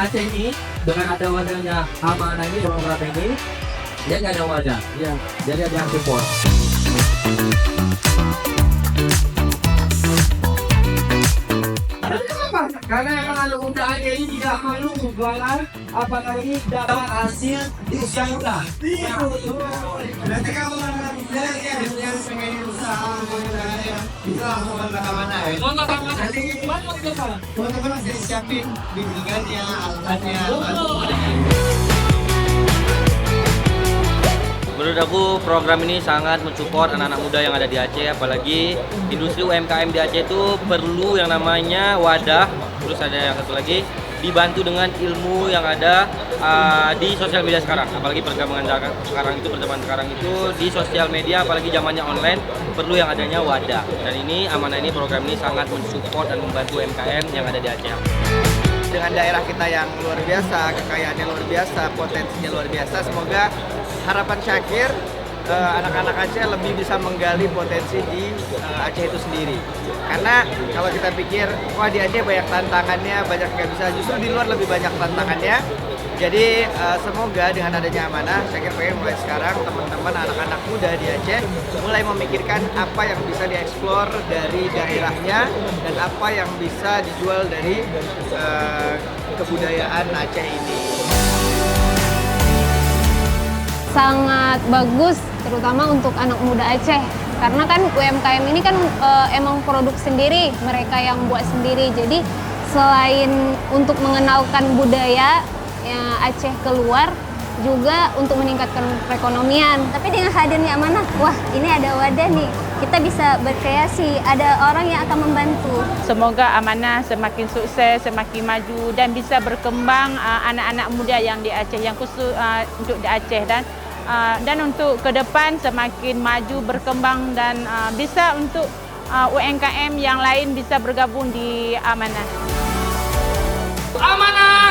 Aceh ini dengan ada wadahnya Amanah ini program ini, dia nggak ada wadah, ya. Jadi ada yang support. Karena yang anak muda Aceh ini tidak malu jualan, apalagi dapat hasil di usia muda. Berarti kamu anak muda yang pengen usaha bisa langsung kontak mana ya? Kontak nanti Teman-teman bisa siapin bimbingannya, alatnya. Menurut aku program ini sangat mensupport anak-anak muda yang ada di Aceh, apalagi industri UMKM di Aceh itu perlu yang namanya wadah, terus ada yang satu lagi dibantu dengan ilmu yang ada di sosial media sekarang, apalagi perkembangan sekarang itu di sosial media, apalagi zamannya online, perlu yang adanya wadah. Dan ini Amanah ini program ini sangat mensupport dan membantu UMKM yang ada di Aceh. Dengan daerah kita yang luar biasa, kekayaannya luar biasa, potensinya luar biasa, semoga harapan Syakir anak-anak Aceh lebih bisa menggali potensi di Aceh itu sendiri. Karena kalau kita pikir, wah di Aceh banyak tantangannya, banyak nggak bisa, justru di luar lebih banyak tantangannya. Jadi semoga dengan adanya Amanah, Syakir pengen mulai sekarang teman-teman anak-anak muda di Aceh mulai memikirkan apa yang bisa dieksplor dari daerahnya dan apa yang bisa dijual dari kebudayaan Aceh ini. Sangat bagus, terutama untuk anak muda Aceh. Karena kan UMKM ini kan emang produk sendiri, mereka yang buat sendiri. Jadi selain untuk mengenalkan budaya Aceh keluar, juga untuk meningkatkan perekonomian. Tapi dengan hadirnya Amanah, wah ini ada wadah nih, kita bisa berkreasi, ada orang yang akan membantu. Semoga Amanah semakin sukses, semakin maju dan bisa berkembang anak-anak muda yang di Aceh, yang khusus untuk di Aceh, dan untuk ke depan semakin maju, berkembang dan bisa untuk UMKM yang lain bisa bergabung di Amanah. Amanah!